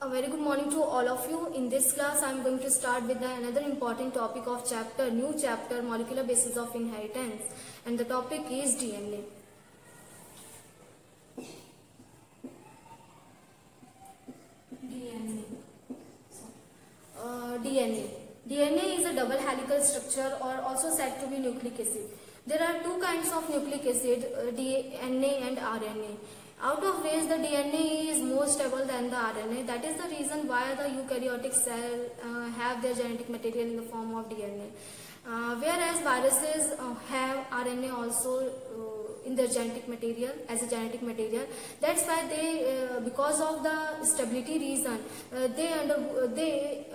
A very good morning to all of you. In this class, I am going to start with another important topic of new chapter, molecular basis of inheritance, and the topic is DNA. DNA is a double helical structure, or also said to be nucleic acid. There are two kinds of nucleic acid, DNA and RNA. Out of which the DNA is more stable than the RNA. That is the reason why the eukaryotic cell have their genetic material in the form of DNA. Whereas viruses have RNA also in their genetic material, as a genetic material. That's why they, because of the stability reason, they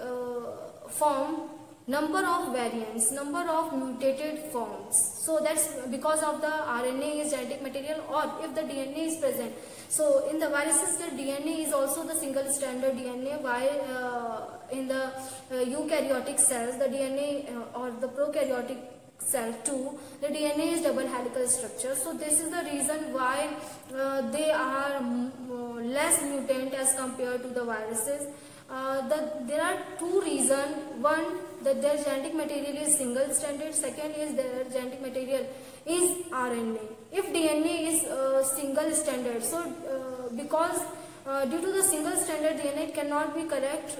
form number of variants, number of mutated forms. So that's because of the RNA is genetic material, or if the DNA is present. So in the viruses, the DNA is also the single stranded DNA, while in the eukaryotic cells, the DNA or the prokaryotic cell too, the DNA is double helical structure. So this is the reason why they are less mutant as compared to the viruses. There are two reasons. One, that their genetic material is single stranded. Second is their genetic material is RNA. If DNA is single stranded, so because due to the single stranded DNA, it cannot be correct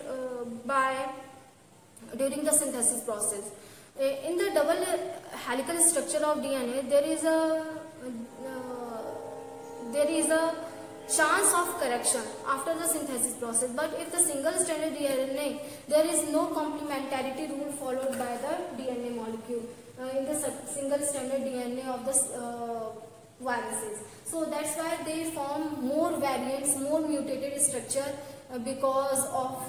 during the synthesis process. In the double helical structure of DNA, there is a chance of correction after the synthesis process. But if the single stranded DNA, there is no complementarity rule followed by the DNA molecule in the single stranded DNA of the viruses. So that's why they form more variants, more mutated structure because of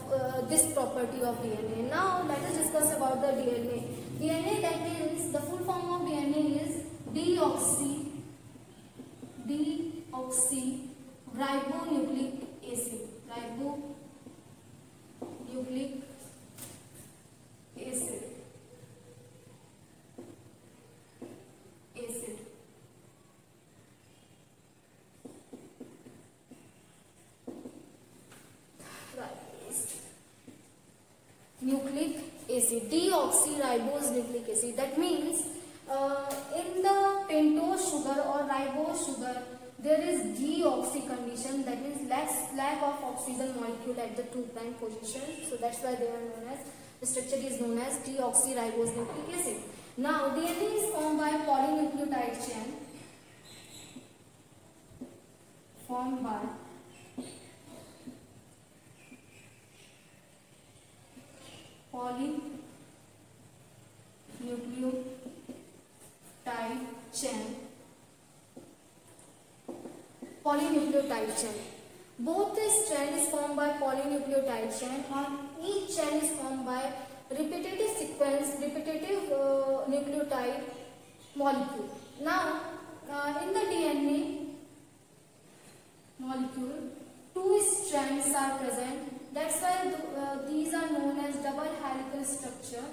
this property of DNA. Now let us discuss about the DNA. DNA, that means the full form of DNA is deoxyribonucleic acid. Ribonucleic acid. Nucleic acid, deoxyribose nucleic acid. That means in the pentose sugar or ribose sugar, there is deoxy condition. That means lack of oxygen molecule at the 2' position. So that's why they are known as, the structure is known as deoxyribose nucleic acid. Now DNA is formed by polynucleotide chain. Formed by polynucleotide chain. Both the strand is formed by polynucleotide chain, and each chain is formed by repetitive nucleotide molecule. Now in the DNA molecule, two strands are present. That's why these are known as double helical structure.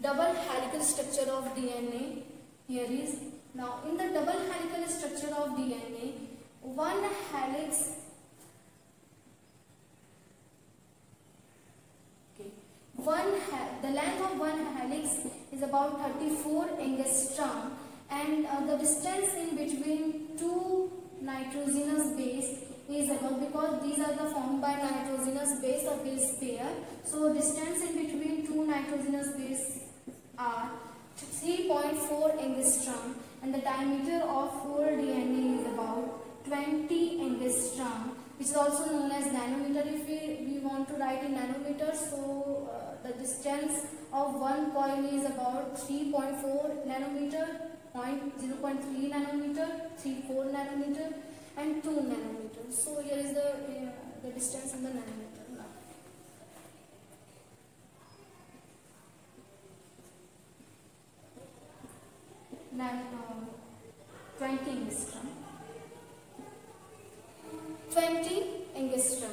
Double helical structure of DNA. Here is, now in the double helical structure of DNA, one helix, the length of one helix is about 34 angstrom, and the distance in between two nitrogenous base is about, because these are the formed by nitrogenous base or base pair. So distance in between two nitrogenous base are 3.4 angstrom, and the diameter of whole DNA is about 20 angstrom, which is also known as nanometer. If we want to write in nanometers, so the distance of one coil is about 3.4 nanometer, 0.3 nanometer, 3.4 nanometer, and 2 nanometers. So here is the distance in the nanometer. Now 20 angstrom. 20 angstrom.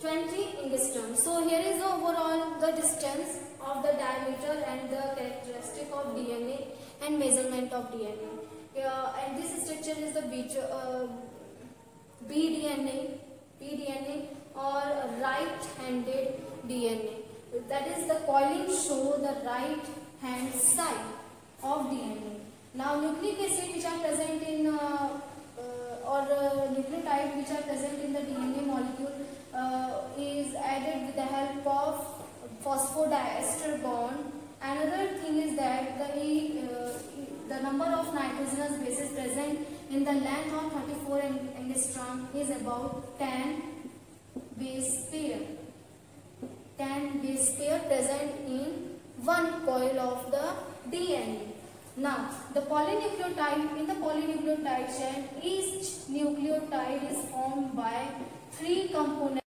20 angstrom. So here is the overall the distance of the diameter and the characteristic of DNA and measurement of DNA. and this structure is the BDNA or right-handed DNA. That is, the coiling show the right hand side of DNA. Now nucleic acid which are present in nucleotide which are present in the DNA molecule is added with the help of phosphodiester bond. Another thing is that the number of nitrogenous bases present in the length of 34 angstrom is about 10 base pair. 10 base pair present in one coil of the DNA. Now, in the polynucleotide chain, each nucleotide is formed by 3 components: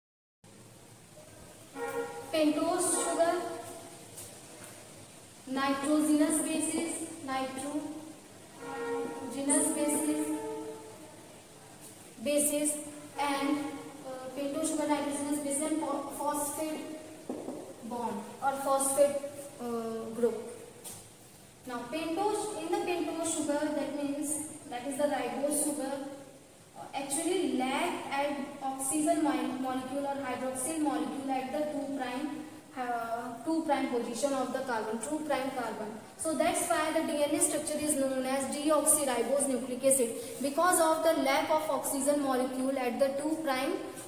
pentose sugar, nitrogenous bases, and pentose sugar, nitrogenous base, and phosphate bond or phosphate group. Now, in the pentose sugar, that is the ribose sugar, actually lack at oxygen molecule or hydroxyl molecule at the 2' position of the carbon, 2' carbon. So that's why the DNA structure is known as deoxyribose nucleic acid, because of the lack of oxygen molecule at the 2'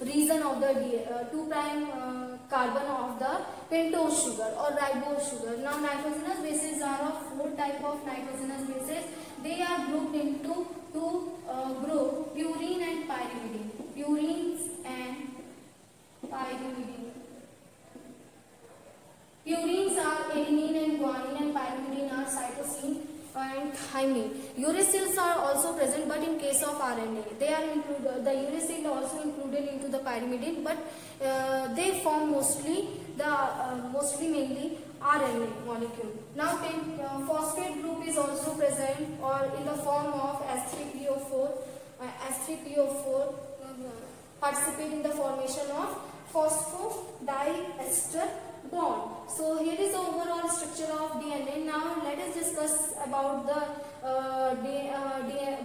region of the 2' carbon of the pentose sugar or ribose sugar. Now, nitrogenous bases are of 4 type of nitrogenous bases. They are grouped into 2 groups: purine and pyrimidine. Purines and pyrimidine. Purines are adenine and guanine, and pyrimidine are cytosine and thymine. Uracils are also present, but in case of RNA, they are included. The uracil also included into the pyrimidine, but they form mostly mainly RNA molecule. Now, phosphate group is also present, or in the form of S3PO4. S3PO4 participate in the formation of phosphodiester bond. So here is the overall structure of DNA. Now let us discuss about the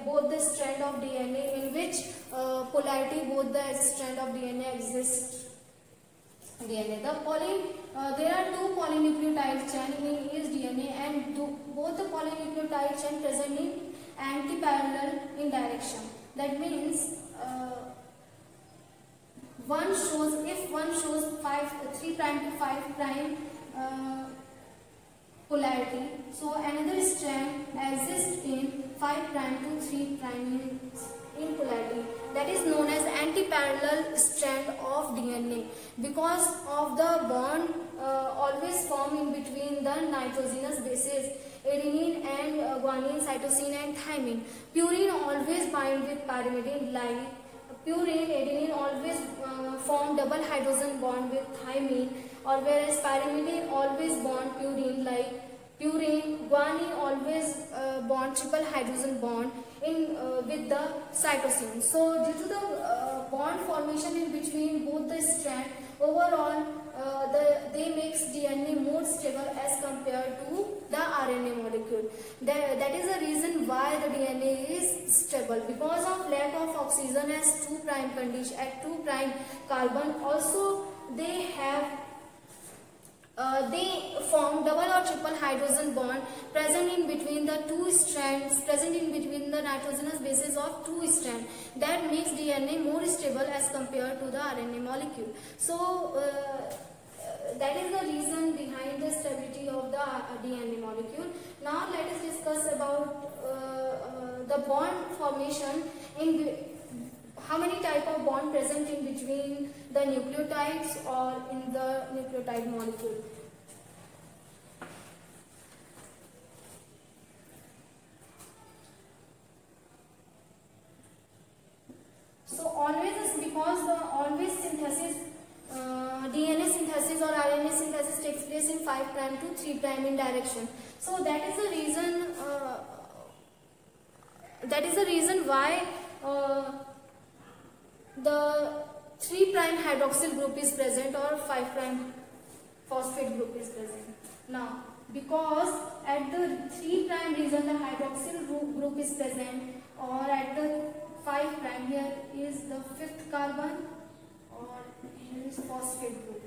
both the strand of DNA, in which polarity both the strand of DNA exist. There are 2 polynucleotide chain in each DNA, and both the polynucleotide chain present in antiparallel in direction. That means if one shows 3' to 5' polarity, so another strand exists in 5' to 3' in polarity. That is known as antiparallel strand of DNA, because of the bond always formed in between the nitrogenous bases adenine and guanine, cytosine and thymine. Purine always bind with pyrimidine, like purine, adenine always form double hydrogen bond with thymine, or whereas pyrimidine always bond purine, like purine. Guanine always bond triple hydrogen bond with the cytosine. So due to the bond formation in between both the strands, overall they makes DNA more stable as compared to the RNA molecule. That is the reason why the DNA is stable, because of lack of oxygen as 2' condition at 2' carbon. Also they form double or triple hydrogen bond present in between the 2 strands, present in between the nitrogenous bases of 2 strands. That makes DNA more stable as compared to the RNA molecule. So that is the reason behind the stability of the DNA molecule. Now let us discuss about the bond formation. How many type of bond present in between the nucleotides or in the nucleotide molecule. So always, because always synthesis, DNA synthesis or RNA synthesis takes place in 5' to 3' in direction. So that is the reason why the 3' hydroxyl group is present or 5' phosphate group is present. Now, because at the 3 prime region the hydroxyl group is present, or at the 5 prime here is the 5th carbon, or here is phosphate group.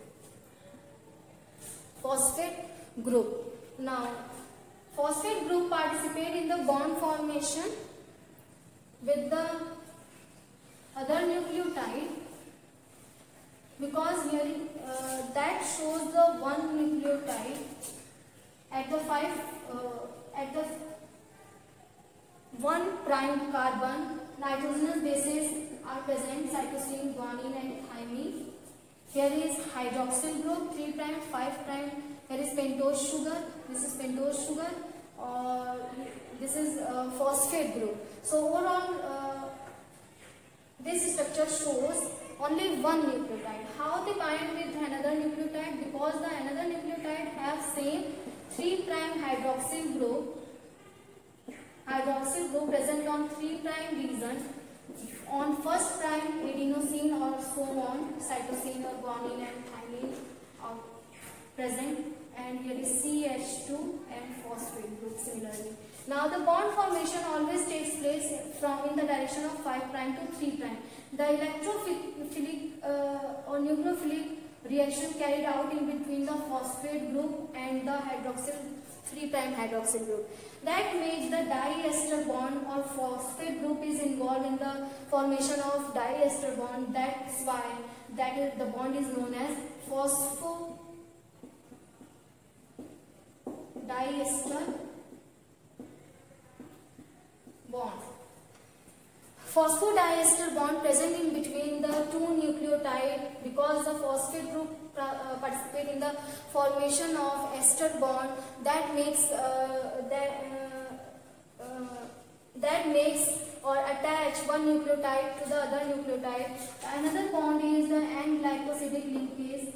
Phosphate group. Now phosphate group participate in the bond formation with the other nucleotide, because here that shows the one nucleotide at the 1 prime carbon. Nitrogenous bases are present, cytosine, guanine and thymine. Here is hydroxyl group, 3 prime, 5 prime. Here is pentose sugar, this is pentose sugar, or this is phosphate group. So overall this structure shows only one nucleotide. How they bind with another nucleotide? Because the another nucleotide have same 3 prime hydroxyl group present on 3 prime region. On 1st prime adenosine or so on, cytosine or guanine and thymine are present, and here is CH2 and phosphate group similarly. Now the bond formation always takes place from in the direction of 5 prime to 3 prime. The electrophilic or nucleophilic reaction carried out in between the phosphate group and the hydroxyl 3 prime hydroxyl group, that makes the diester bond or phosphate group is involved in the formation of diester bond. That's why the bond is known as phosphodiester bond. Phosphodiester bond present in between the two nucleotides, because the phosphate group participate in the formation of ester bond, that makes or attach one nucleotide to the other nucleotide. Another bond is the N-glycosidic linkase.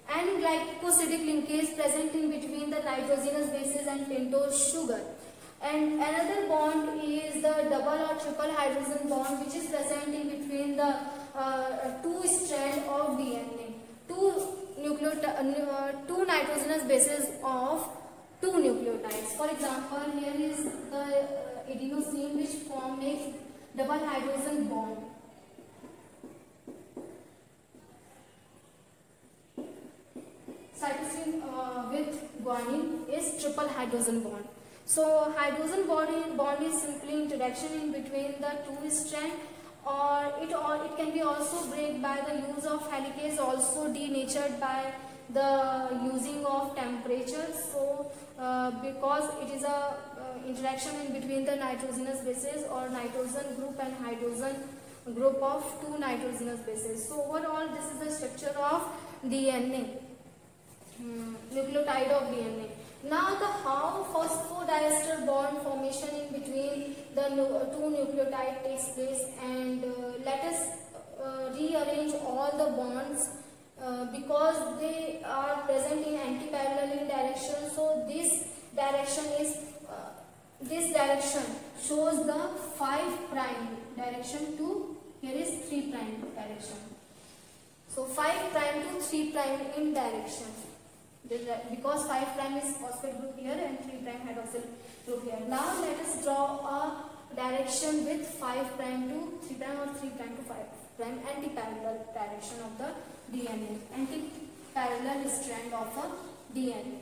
N-glycosidic linkase present in between the nitrogenous bases and pentose sugar. And another bond is the double or triple hydrogen bond, which is present in between the two strands of DNA. Two nitrogenous bases of two nucleotides. For example, here is the adenosine, which makes double hydrogen bond. Cytosine with guanine is triple hydrogen bond. So hydrogen bond is simply interaction in between the two strands, or it can be also break by the use of helicase, also denatured by the using of temperature. So because it is a interaction in between the nitrogenous bases or nitrogen group and hydrogen group of two nitrogenous bases. So overall this is the structure of DNA, nucleotide of DNA. Now the how phosphodiester bond formation in between the two nucleotides takes place, and let us rearrange all the bonds because they are present in anti-parallel direction. So this direction shows the 5 prime direction to here is 3 prime direction. So 5 prime to 3 prime in direction. Because 5 prime is phosphate group here and 3 prime hydroxyl group here. Now let us draw a direction with 5 prime to 3 prime or 3 prime to 5 prime anti-parallel direction of the DNA, anti-parallel strand of a DNA.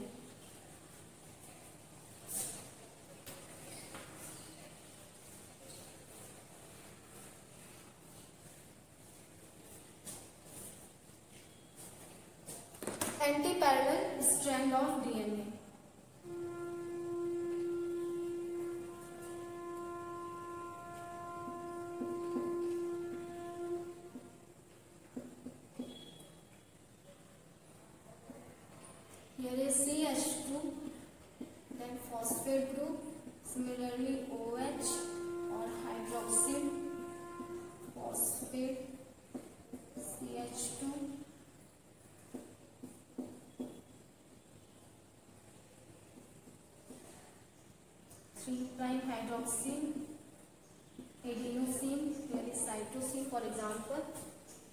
Anti-parallel strand of DNA. Here is CH2, then phosphate group, similarly OH or hydroxyl, phosphate, CH2. 3 prime hydroxyl, adenosine, here is cytosine for example,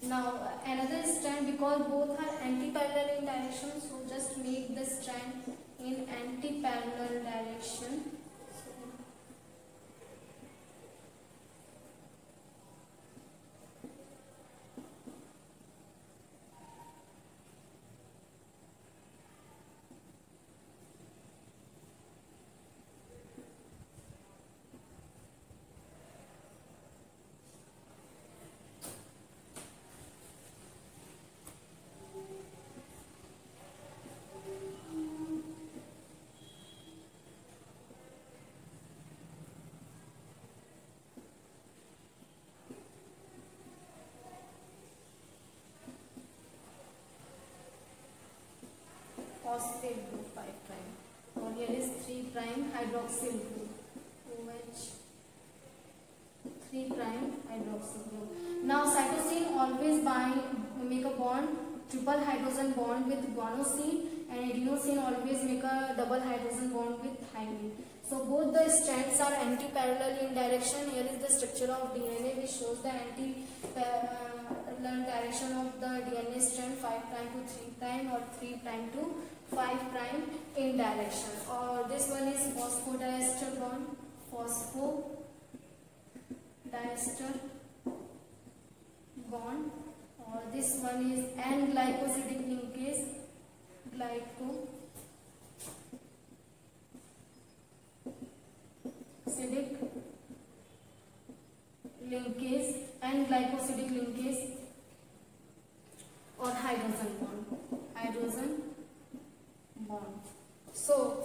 Now another strand, because both are anti-parallel in direction, so just make the strand in anti-parallel direction. Phosphate group 5 prime, or here is 3 prime hydroxyl group, OH 3 prime hydroxyl group. Now cytosine always make a bond, triple hydrogen bond with guanosine, and adenosine always make a double hydrogen bond with thymine. So both the strands are anti-parallel in direction. Here is the structure of DNA which shows the anti-parallel direction of the DNA strand 5 prime to 3 prime or 3 prime to 5 prime in direction. Or this one is phosphodiester bond, phosphodiester bond, or this one is N-glycosidic linkage, and glycosidic linkage, or hydrogen bond. So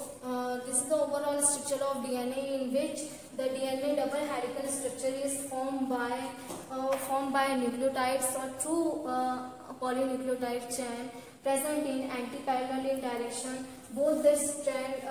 this is the overall structure of DNA, in which the DNA double helical structure is formed by nucleotides or two polynucleotide chain present in anti-parallel in direction. Both the strand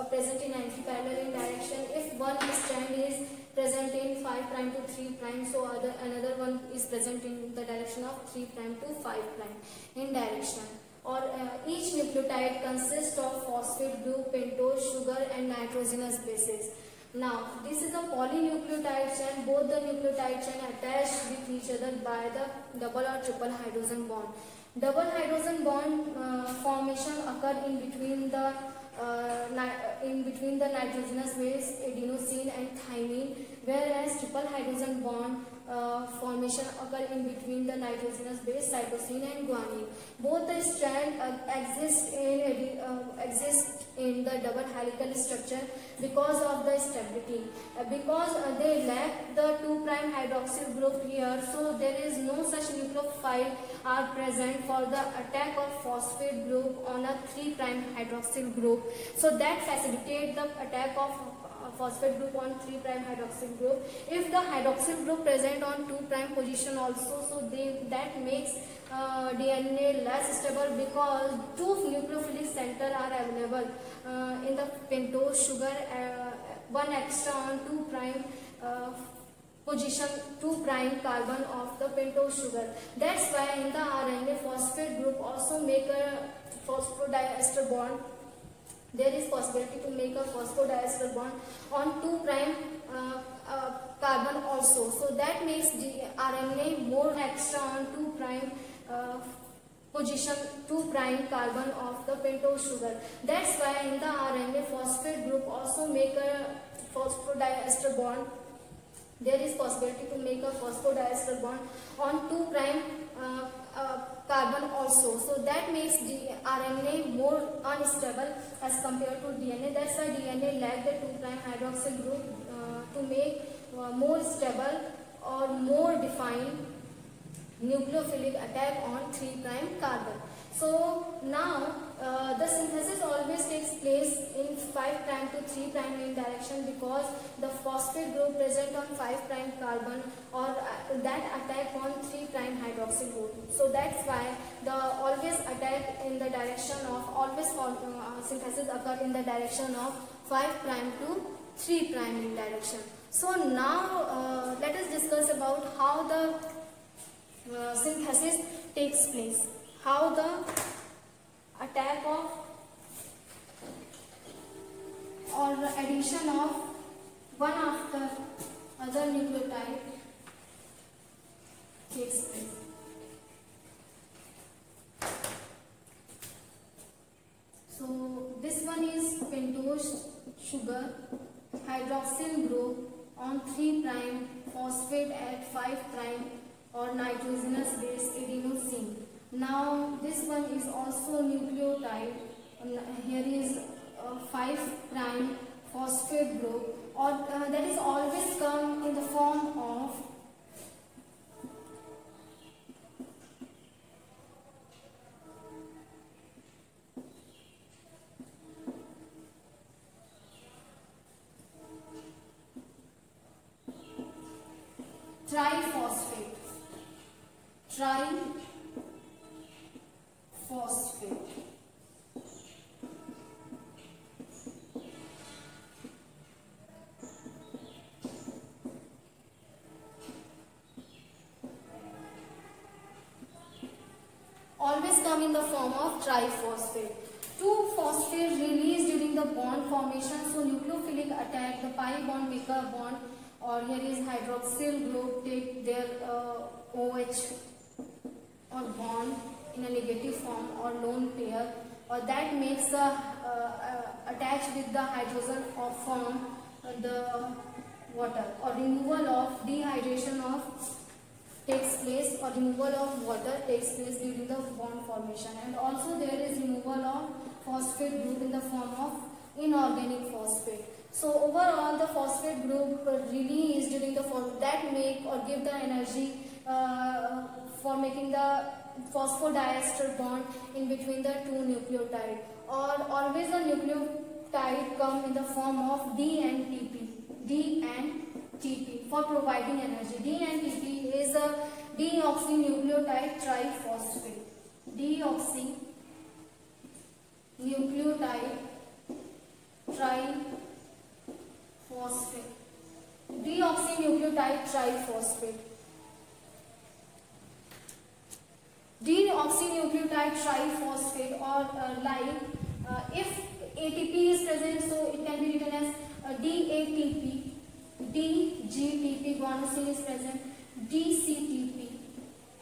present in anti-parallel in direction. If one strand is present in 5 prime to 3 prime, so another one is present in the direction of 3 prime to 5 prime in direction. Or each nucleotide consists of phosphate group, pentose, sugar and nitrogenous bases. Now this is a polynucleotide chain. Both the nucleotide chain attached with each other by the double or triple hydrogen bond. Double hydrogen bond formation occur in between the nitrogenous base adenosine and thymine, whereas triple hydrogen bond formation occur in between the nitrogenous base cytosine and guanine. Both the strands exist in the double helical structure because of the stability. Because they lack the 2 prime hydroxyl group here, so there is no such nucleophile are present for the attack of phosphate group on a 3 prime hydroxyl group. So that facilitates the attack of phosphate group on 3 prime hydroxyl group. If the hydroxyl group present on 2 prime position also, so that makes DNA less stable, because 2 nucleophilic center are available in the pentose sugar, one extra on 2 prime position 2 prime carbon of the pentose sugar. That's why in the RNA phosphate group also make a phosphodiester bond. There is possibility to make a phosphodiester bond on 2 prime carbon also. So that makes the RNA more extra on 2 prime position 2 prime carbon of the pentose sugar. That's why in the RNA phosphate group also make a phosphodiester bond. There is possibility to make a phosphodiester bond on 2 prime carbon also. So that makes the RNA more unstable as compared to DNA. That's why DNA lack the 2 prime hydroxyl group to make more stable or more defined nucleophilic attack on 3 prime carbon. So now the synthesis always takes place in 5 prime to 3 prime in direction, because the phosphate group present on 5 prime carbon or that attack on 3 prime hydroxyl group. So that's why the always attack in the direction of synthesis occur in the direction of 5 prime to 3 prime in direction. So now let us discuss about how the synthesis takes place, how the attack of or the addition of one after other nucleotide takes place. sugar, hydroxyl group on 3' phosphate at 5' or nitrogenous base adenosine. Now this one is also nucleotide. Here is 5' phosphate group, or that is always come in the form of triphosphate. Always come in the form of triphosphate. 2-phosphate released during the bond formation. So nucleophilic attack, the pi bond make a bond, or here is hydroxyl group take their OH or bond in a negative form or lone pair, or that makes the attach with the hydrogen or form the water, or removal of dehydration of takes place, or removal of water takes place during the bond formation. And also there is removal of phosphate group in the form of inorganic phosphate. So overall the phosphate group released during the that make or give the energy for making the phosphodiester bond in between the two nucleotide, or always the nucleotide come in the form of D and TP for providing energy. D and TP is a deoxynucleotide triphosphate. Deoxynucleotide triphosphate. Deoxynucleotide triphosphate. Deoxynucleotide triphosphate, or if ATP is present, so it can be written as DATP, DGTP, guanosine is present, DCTP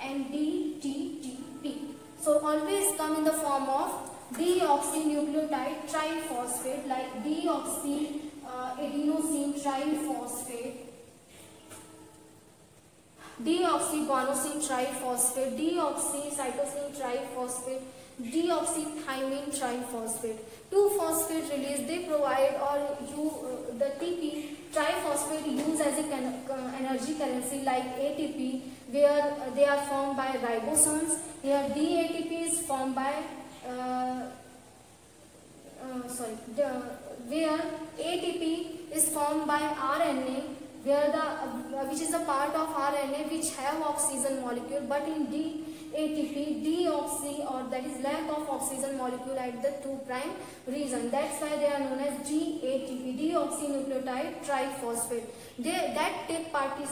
and DTTP. So always come in the form of deoxynucleotide triphosphate, like deoxyadenosine triphosphate, deoxyguanosine triphosphate, deoxycytosine triphosphate, deoxythymine triphosphate. 2-phosphate release, they provide, or the TP triphosphate used as a energy currency like ATP, where they are formed by ribosomes. Here DATP is formed by where ATP is formed by RNA, where which is a part of RNA which have oxygen molecule, but in DATP, deoxy, or that is lack of oxygen molecule at the 2' region. That's why they are known as DATP, deoxynucleotide triphosphate. That take part in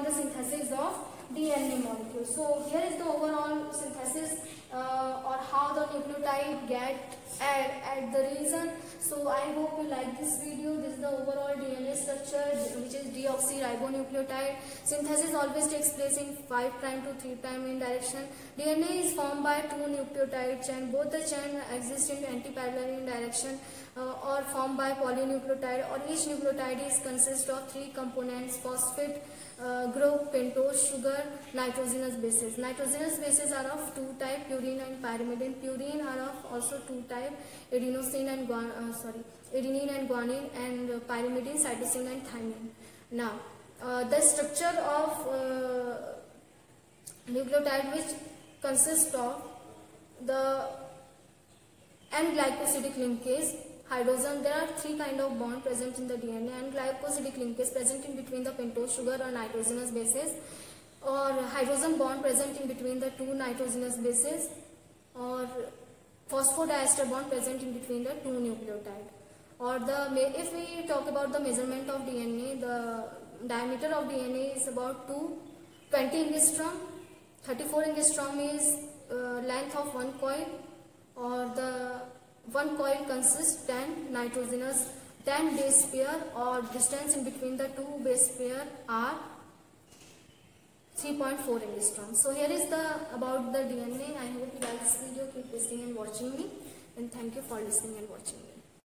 the synthesis of DNA molecule. So here is the overall synthesis or how the nucleotide get at the region. So I hope you like this video. This is the overall DNA structure, which is deoxyribonucleotide. Synthesis always takes place in 5' to 3' in direction. DNA is formed by 2 nucleotide chain. Both the chain exist in anti-parallel in direction, or formed by polynucleotide, or each nucleotide is consist of 3 components: phosphate group, pentose sugar, nitrogenous bases. Nitrogenous bases are of 2 type, purine and pyrimidine. Purine are of also 2 type, adenosine and adenine and guanine, and pyrimidine, cytosine and thymine. Now the structure of nucleotide, which consists of the N-glycosidic linkage, hydrogen. There are 3 kind of bond present in the DNA, and glycosidic linkage present in between the pentose sugar or nitrogenous bases, or hydrogen bond present in between the 2 nitrogenous bases, or phosphodiester bond present in between the 2 nucleotide. Or if we talk about the measurement of DNA, the diameter of DNA is about 20 angstrom. 34 angstrom is length of 1 coil, or the 1 coil consists 10 base pair, or distance in between the 2 base pair are 3.4 angstrom. So here is about the DNA. I hope you like this video. Keep listening and watching me, and thank you for listening and watching.